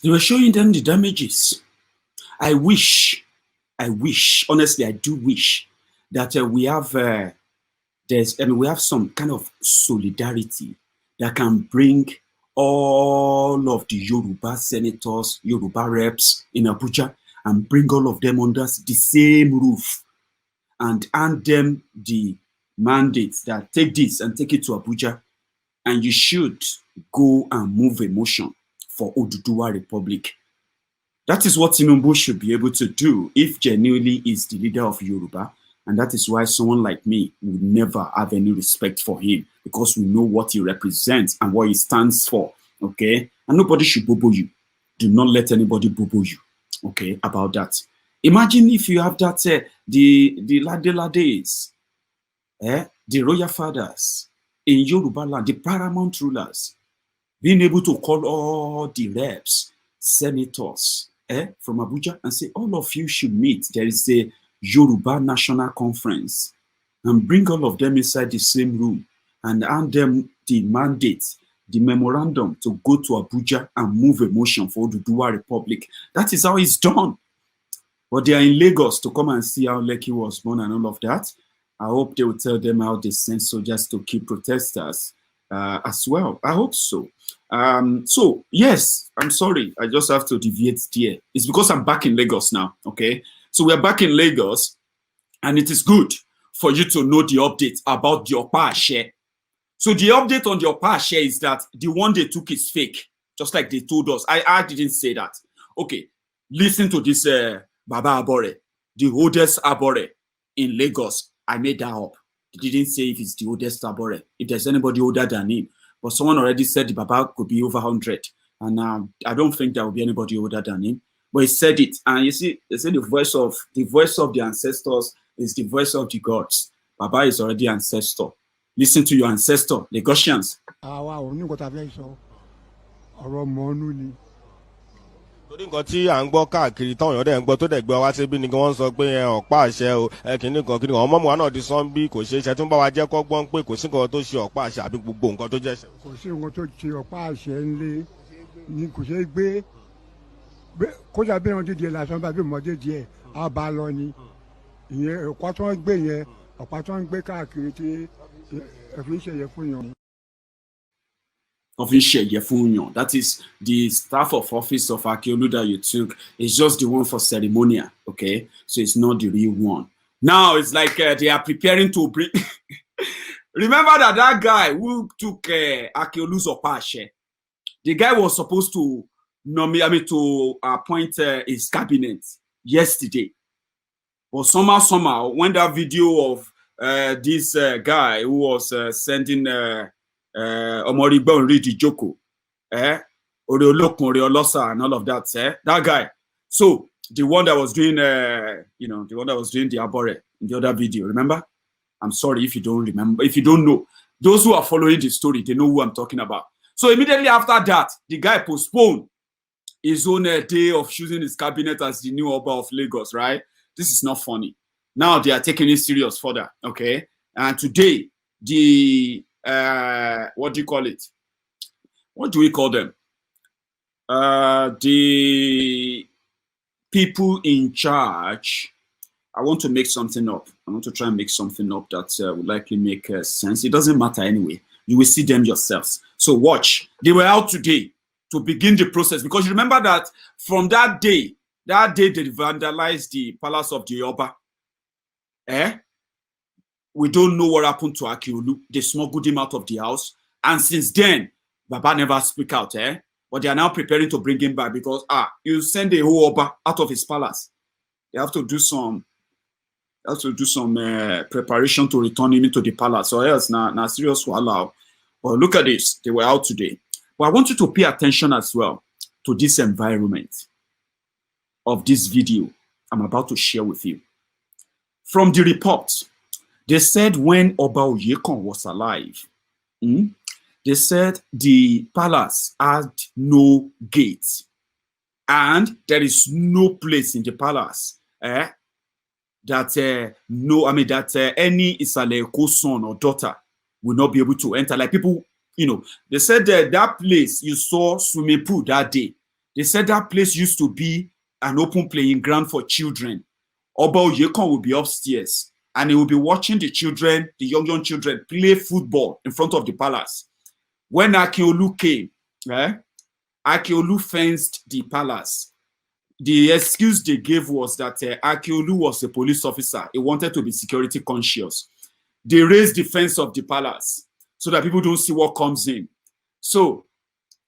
They were showing them the damages. I wish, honestly, I do wish that we have we have some kind of solidarity that can bring all of the Yoruba senators, Yoruba reps in Abuja, and bring all of them under the same roof and hand them the mandates that take this and take it to Abuja, and you should go and move a motion for Oduduwa Republic. That is what Tinubu should be able to do if genuinely is the leader of Yoruba. And that is why someone like me would never have any respect for him, because we know what he represents and what he stands for. Okay? And nobody should bobo you. Do not let anybody bobo you. Okay? About that. Imagine if you have that, the Lades, the royal fathers in Yoruba land, the paramount rulers, being able to call all the reps, senators from Abuja and say, all of you should meet. There is a Yoruba National Conference, and bring all of them inside the same room and hand them the mandate, the memorandum to go to Abuja and move a motion for Oduduwa Republic. That is how it's done. But they are in Lagos to come and see how Lekki was born and all of that. I hope they will tell them how they send soldiers to kill protesters as well. I hope so. So, yes, I'm sorry. I just have to deviate there. It's because I'm back in Lagos now, okay? So we're back in Lagos, and it is good for you to know the update about the Opa share. So the update on the Opa share is that the one they took is fake, just like they told us. I didn't say that. Okay, listen to this Baba Abore, the oldest Abore in Lagos. I made that up. He didn't say if it's the oldest Abore, if there's anybody older than him. But someone already said the Baba could be over 100. And I don't think there will be anybody older than him. But he said it. And you see, they say the voice of the ancestors is the voice of the gods. Baba is already ancestor. Listen to your ancestor, Lagosians. torí nǹkan tí à ń gbọ́ káàkiri táwọn èèyàn dẹ̀ ń gbọ́ tó dẹ̀ gbé wá síbí ni wọ́n sọ pé ọ̀pá àṣẹ o kìnnì kan ọmọ mi wa náà di sọ́n bí kò ṣe é ṣe tó ń bá wa jẹ́ kọ́ gbọ́n pé kò sí nǹkan tó ṣe ọ̀pá àṣẹ àbí gbogbo nǹkan tó jẹ́ ṣe. kò sí nǹkan tó ṣe ọ̀pá àṣẹ ńlẹ̀ ni kò ṣe é gbé kódà bí wọn dídì lásán bá bí mọ́tò díẹ̀ á bá lọ ni ìyẹn ọ̀pá tó ń gbé yẹn ọ̀pá tó ń gbé káàkiri tí ẹ̀fín ṣẹ̀yẹ fún yàn. That is the staff of office of Akeolu that you took. It's just the one for ceremonial, okay? So it's not the real one. Now it's like they are preparing to bring. Remember that guy who took Akeolu's Opashe, the guy was supposed to appoint his cabinet yesterday. But somehow, when that video of this guy who was sending Omorigbo Nridi Joko, Oreolokun, Oreolosa, and all of that, that guy. So the one that was doing, the one that was doing the Abore in the other video, remember? I'm sorry if you don't remember, if you don't know. Those who are following the story, they know who I'm talking about. So immediately after that, the guy postponed his own day of choosing his cabinet as the new Oba of Lagos, right? This is not funny. Now they are taking it serious further, okay? And today, the what do you call it? What do we call them? The people in charge. I want to make something up. I want to try and make something up that would likely make sense. It doesn't matter anyway. You will see them yourselves. So watch. They were out today to begin the process, because you remember that from that day they vandalized the palace of the Oba. We don't know what happened to Akeolu. They smuggled him out of the house. And since then, Baba never speak out, But they are now preparing to bring him back because, you send a whole Oba out of his palace. They have to do some preparation to return him into the palace. Or else, now serious will allow. But look at this. They were out today. But I want you to pay attention as well to this environment of this video I'm about to share with you. From the report, they said when Oba Oyekon was alive, they said the palace had no gate, and there is no place in the palace that any Isaleko son or daughter will not be able to enter. Like people, they said that place you saw swimming pool that day. They said that place used to be an open playing ground for children. Oba Oyekan will be upstairs and he will be watching the children, the young children, play football in front of the palace. When Akeolu came, Akeolu fenced the palace. The excuse they gave was that Akeolu was a police officer. He wanted to be security conscious. They raised the fence of the palace so that people don't see what comes in. So,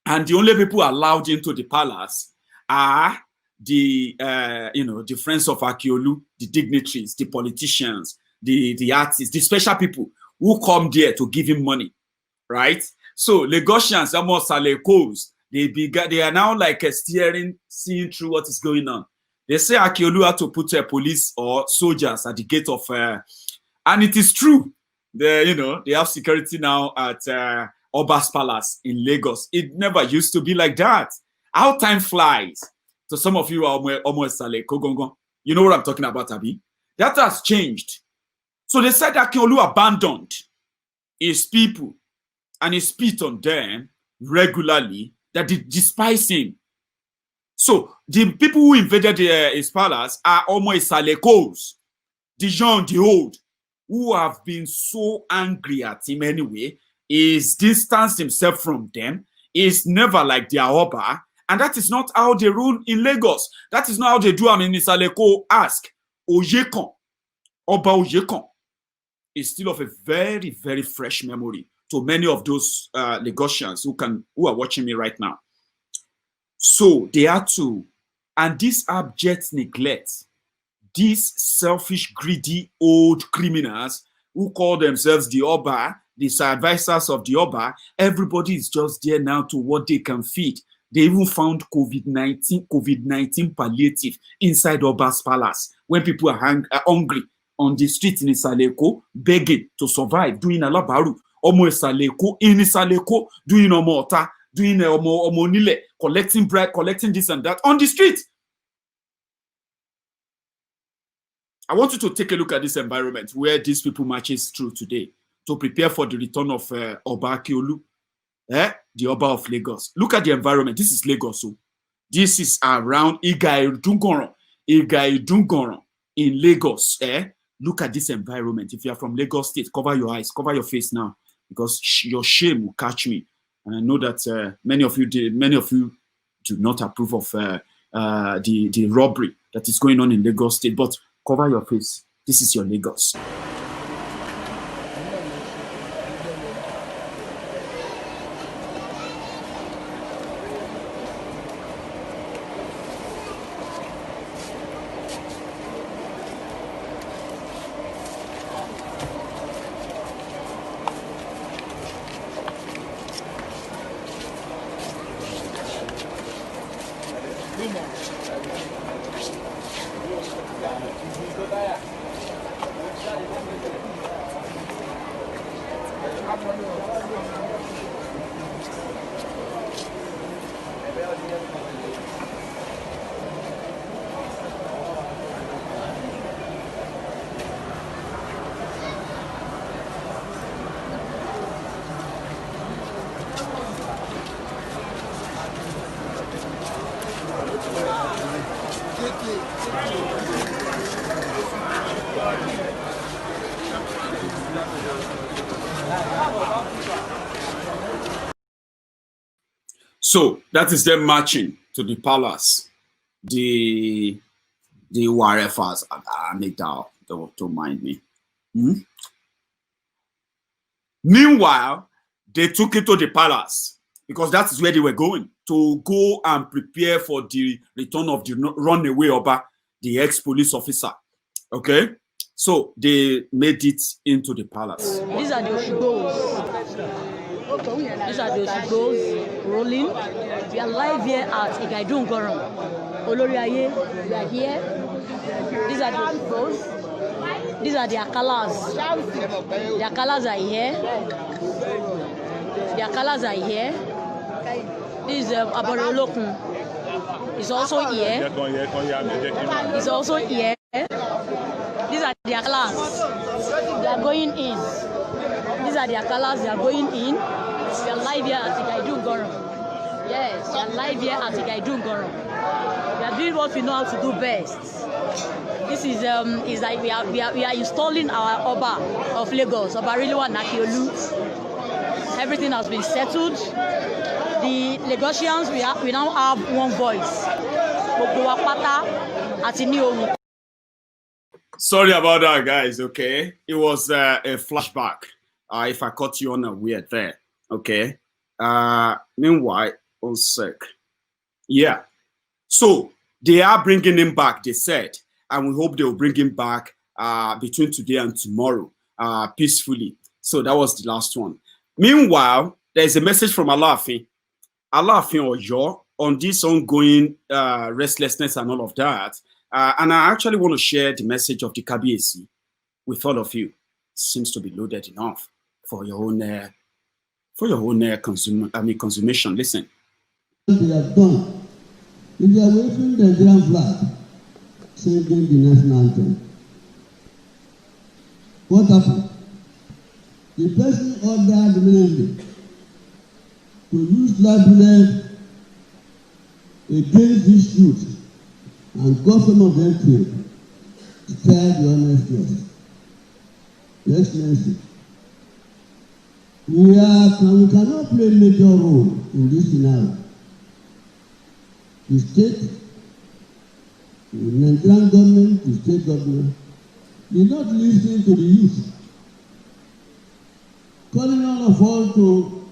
and the only people allowed into the palace are the the friends of Akeolu, the dignitaries, the politicians, the artists, the special people who come there to give him money, right? So Lagosians, almost Salekos, they are now like seeing through what is going on. They say Akeolu had to put police or soldiers at the gate of, and it is true. They have security now at Oba's Palace in Lagos. It never used to be like that. How time flies. So some of you are almost Saleko. You know what I'm talking about, Abi? That has changed. So they said that Akeolu abandoned his people and he spit on them regularly, that they despise him. So the people who invaded his palace are almost Salekos, the young, the old, who have been so angry at him anyway. He's distanced himself from them. He's never like their Oba. And that is not how they rule in Lagos. That is not how they do. I mean, Saleko ask Oyekan, Oba Oyekan is still of a very, very fresh memory to many of those Lagosians who are watching me right now. So they are to, and this abject neglect, these selfish, greedy old criminals who call themselves the Oba, the advisors of the Oba, everybody is just there now to what they can feed. They even found COVID-19 palliative inside Oba's palace when people are hungry on the street in Isaleko, begging to survive, doing alabaru. Omo Isaleko, in Isaleko, doing omota, doing omonile, collecting bread, collecting this and that on the street. I want you to take a look at this environment where these people marches through today to prepare for the return of Oba Akeolu, the Oba of Lagos. Look at the environment. This is Lagos. So this is around Iga-Idungoran in Lagos. Look at this environment. If you are from Lagos State, cover your eyes, cover your face now, because your shame will catch me. And I know that many of you do not approve of the robbery that is going on in Lagos State. But cover your face. This is your Lagos. So that is them marching to the palace. The Warefas, don't mind me. Meanwhile, they took it to the palace because that is where they were going to go and prepare for the return of the runaway Oba, the ex-police officer. Okay, so they made it into the palace. These are the Oshibos. These are the Oshibos rolling. We are live here at Iga-Idungoran. Oloriaye, we are here. These are the Oshibos. These are the Akalas. The Akalas are here. The Akalas are here. This is Aborolokun. He's also here. He's also here. These are the Akalas. They are going in. These are the Akalas. They are going in. We are live here at Iga-Idungoran. Yes, we are live here at Igaidu Ngoron. We are doing what we know how to do best. This is like we are installing our Oba of Lagos, Oba Rilwan Akiolu. Everything has been settled. The Lagosians, we now have one voice. Sorry about that, guys. Okay, it was a flashback. If I caught you unaware there. Okay. Meanwhile, 1 sec. Yeah. So they are bringing him back. They said, and we hope they will bring him back between today and tomorrow, peacefully. So that was the last one. Meanwhile, there is a message from Alaafin Oyo on this ongoing restlessness and all of that. And I actually want to share the message of the Kabiyesi with all of you. It seems to be loaded enough for your own consummation. Listen. They have done. If they are waving the Nigerian flag, singing the national anthem, what happened? The person ordered the ministry to use liability against this youth and got some of them killed to tell the honest truth. Your Excellency, we cannot play a major role in this scenario. The state, the Nigerian government, the state government, did not listen to the youth, calling all of us to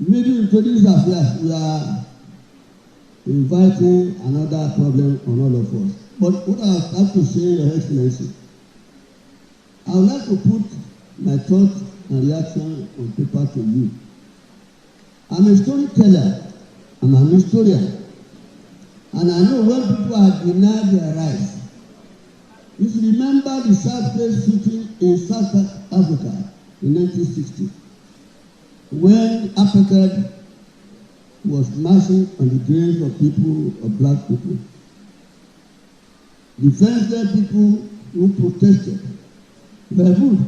maybe into this affairs. We are inviting another problem on all of us. But what I have to say, Your Excellency, I would like to put my thoughts and reaction on paper to you. I'm a storyteller. I'm an historian. And I know when people are denied their rights. If you remember the South Place shooting in South Africa in 1960, when apartheid was marching on the graves of people, of black people, defenseless people who protested were good.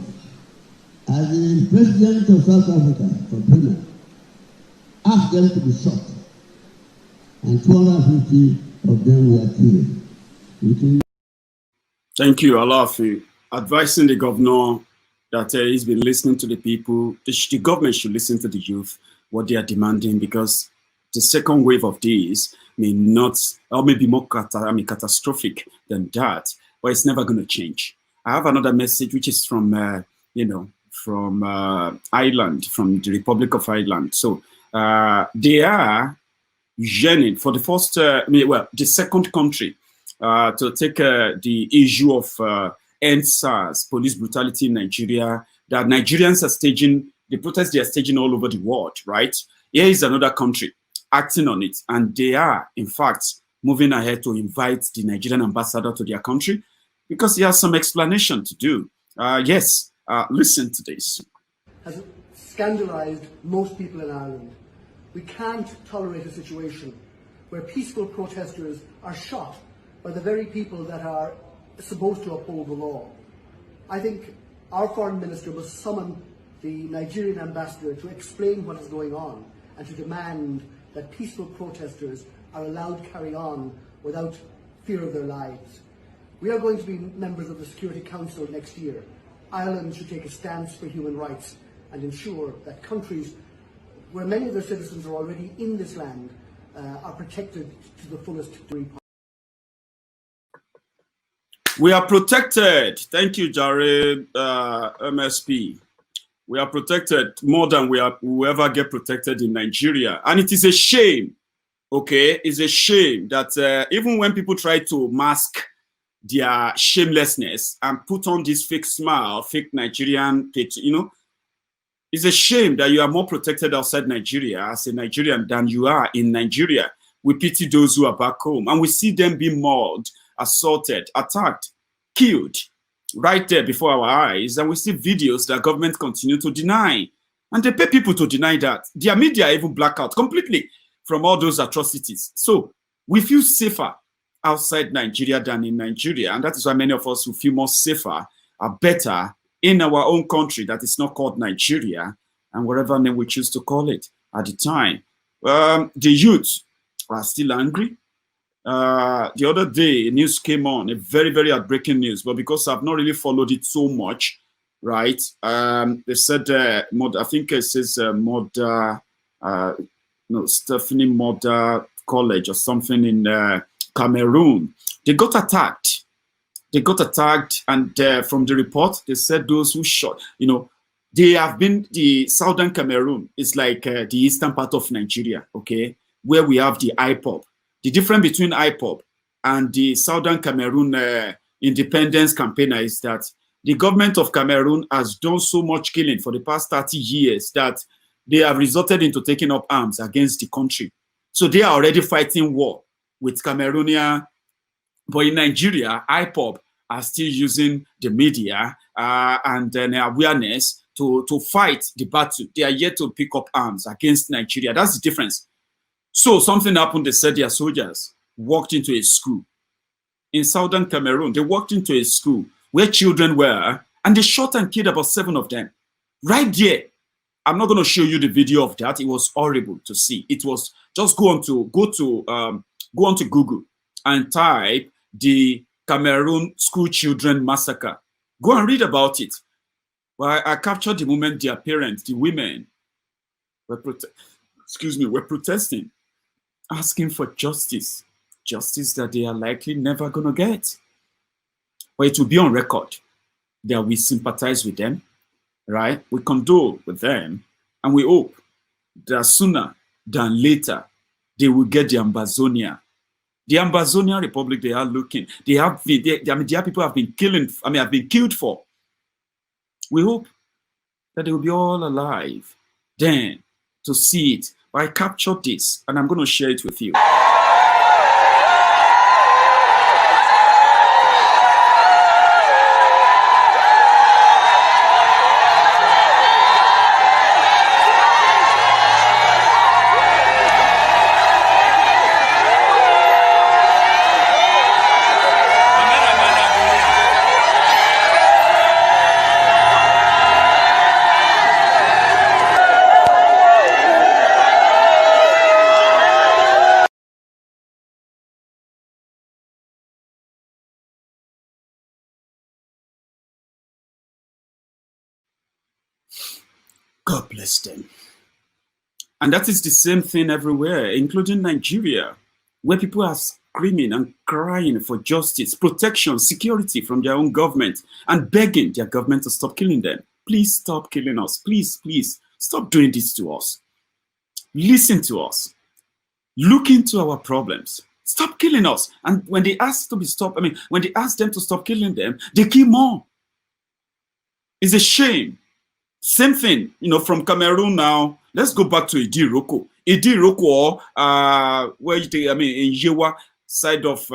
As the president of South Africa, for Britain, asked them to be shot, and 250 of them were killed. Thank you, Alaafin. Advising the governor that he's been listening to the people. The government should listen to the youth, what they are demanding, because the second wave of this may not, or maybe more catastrophic than that, but it's never going to change. I have another message, which is from, from Ireland, from the Republic of Ireland. So they are yearning for the first, the second country to take the issue of EndSARS, police brutality in Nigeria, that Nigerians are staging, the protests they are staging all over the world, right? Here is another country acting on it, and they are, in fact, moving ahead to invite the Nigerian ambassador to their country because he has some explanation to do. Yes, listen to this. Has scandalized most people in Ireland. We can't tolerate a situation where peaceful protesters are shot by the very people that are supposed to uphold the law. I think our foreign minister must summon the Nigerian ambassador to explain what is going on and to demand that peaceful protesters are allowed to carry on without fear of their lives. We are going to be members of the Security Council next year. Ireland should take a stance for human rights and ensure that countries where many of their citizens are already in this land are protected to the fullest degree possible. We are protected. Thank you, Jared, MSP. We are protected more than we will ever get protected in Nigeria. And it is a shame, okay? It's a shame that even when people try to mask their shamelessness and put on this fake smile, fake Nigerian, it's a shame that you are more protected outside Nigeria as a Nigerian than you are in Nigeria. We pity those who are back home, and we see them being mauled, assaulted, attacked, killed right there before our eyes, and we see videos that government continue to deny, and they pay people to deny that. Their media even black out completely from all those atrocities. So we feel safer outside Nigeria than in Nigeria, and that is why many of us who feel more safer are better in our own country that is not called Nigeria, and whatever name we choose to call it at the time. The youth are still angry. The other day, news came on, a very, very heartbreaking news, but because I've not really followed it so much, right? They said, I think it says Stephanie Modder College or something in Cameroon. They got attacked. They got attacked, and from the report, they said those who shot, they have been, the southern Cameroon is like the eastern part of Nigeria, okay, where we have the IPOB. The difference between IPOB and the southern Cameroon independence campaigner is that the government of Cameroon has done so much killing for the past 30 years that they have resorted into taking up arms against the country. So they are already fighting war with Cameroonian. But in Nigeria, IPOB are still using the media and awareness to fight the battle. They are yet to pick up arms against Nigeria. That's the difference. So something happened. They said their soldiers walked into a school in southern Cameroon. They walked into a school where children were, and they shot and killed about 7 of them. Right there. I'm not going to show you the video of that. It was horrible to see. It was just go on to Google and type the Cameroon school children massacre. Go and read about it. Well, I captured the moment their parents, the women, were protesting, asking for justice that they are likely never going to get. But it will be on record that we sympathize with them, right? We condole with them, and we hope that sooner than later they will get the Ambazonia. The Ambazonia Republic they are looking. Their people have been have been killed for. We hope that they will be all alive then to see it. But I captured this, and I'm going to share it with you. God bless them. And that is the same thing everywhere, including Nigeria, where people are screaming and crying for justice, protection, security from their own government, and begging their government to stop killing them. Please stop killing us. Please, please, stop doing this to us. Listen to us. Look into our problems. Stop killing us. And when they ask when they ask them to stop killing them, they kill more. It's a shame. Same thing, from Cameroon now. Let's go back to Idiroko. Idiroko, where in Yewa side of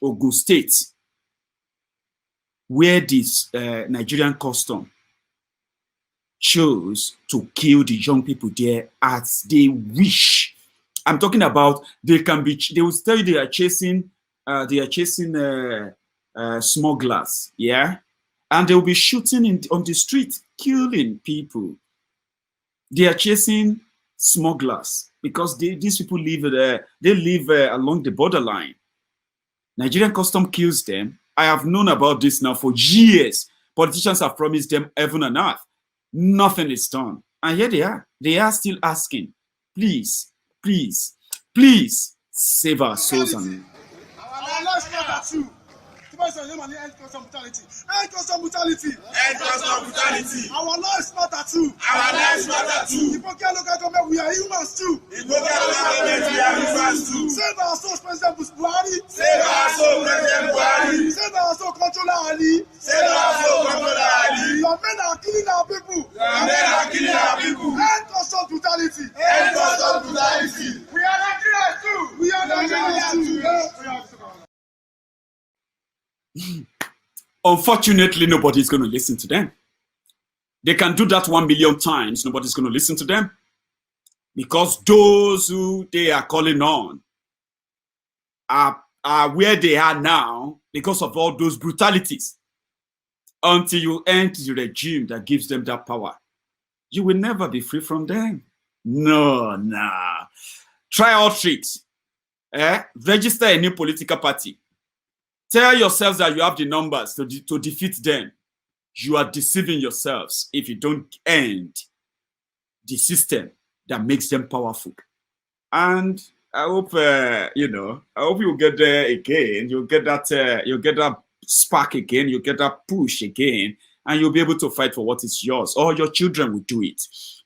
Ogun State, where this Nigerian custom chose to kill the young people there as they wish. I'm talking about they will tell you they are chasing smugglers, yeah, and they will be shooting on the street, killing people. They are chasing smugglers because these people live along the borderline. Nigerian custom kills them. I have known about this now for years. Politicians have promised them heaven and earth. Nothing is done. And here they are. They are still asking, please, please, please save our souls. And End custom brutality. End custom brutality. End custom brutality. Our lives matter too. Our lives matter too. Ipokia local government, we are humans too. Ipokia local government, we are humans too. Save our souls, President Buhari. Save our soul, President Buhari. Save our soul, Controller Ali. Save our soul, Controller Ali. Your men are killing our people. Your men are killing our people. End custom brutality. End custom brutality. We are Nigerians too. We are Nigerians too. Unfortunately, nobody's going to listen to them. They can do that 1 million times. Nobody's going to listen to them because those who they are calling on are where they are now because of all those brutalities. Until you end the regime that gives them that power, you will never be free from them. No, nah. Try all tricks. Register a new political party. Tell yourselves that you have the numbers to defeat them. You are deceiving yourselves if you don't end the system that makes them powerful. And I hope I hope you'll get there again. You'll get that spark again. You'll get that push again, and you'll be able to fight for what is yours. Or your children will do it.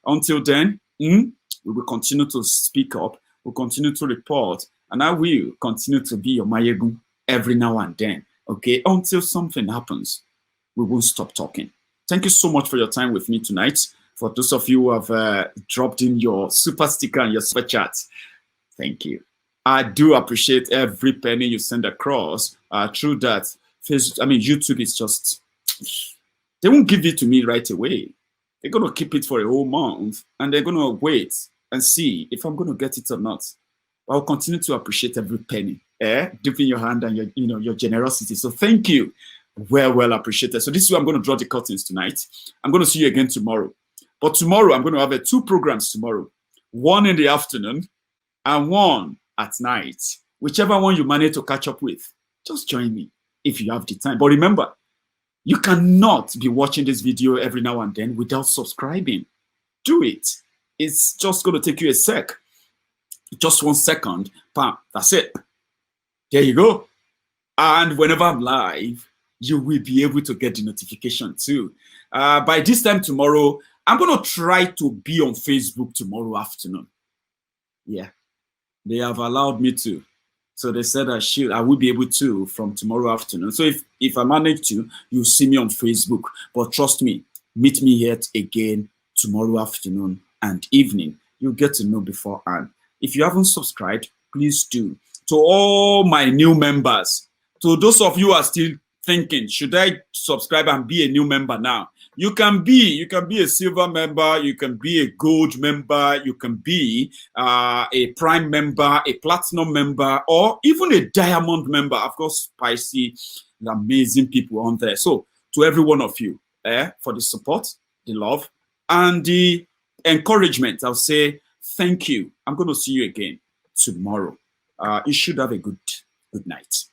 Until then, we will continue to speak up. We'll continue to report, and I will continue to be your Mayegun every now and then. Okay, until something happens, we won't stop talking. Thank you so much for your time with me tonight. For those of you who have dropped in your super sticker and your super chat, thank you. I do appreciate every penny you send across. Through that, YouTube is just, they won't give it to me right away. They're going to keep it for a whole month, and they're going to wait and see if I'm going to get it or not. I'll continue to appreciate every penny, deep in your hand and your generosity. So thank you. Well appreciated. So this is where I'm going to draw the curtains tonight. I'm going to see you again tomorrow. But tomorrow, I'm going to have 2 programs tomorrow. One in the afternoon and one at night. Whichever one you manage to catch up with, just join me if you have the time. But remember, you cannot be watching this video every now and then without subscribing. Do it. It's just going to take you a sec. Just 1 second. Bam, that's it. There you go. And whenever I'm live, you will be able to get the notification too. By this time tomorrow, I'm going to try to be on Facebook tomorrow afternoon. Yeah, they have allowed me to. So they said I will be able to from tomorrow afternoon. So if I manage to, you'll see me on Facebook. But trust me, meet me here again tomorrow afternoon and evening. You'll get to know beforehand. If you haven't subscribed, please do. To all my new members, to those of you who are still thinking, should I subscribe and be a new member now? You can be a silver member, you can be a gold member, you can be a prime member, a platinum member, or even a diamond member. Of course, Spicy, the amazing people on there. So to every one of you, for the support, the love, and the encouragement, I'll say thank you. I'm going to see you again tomorrow. You should have a good night.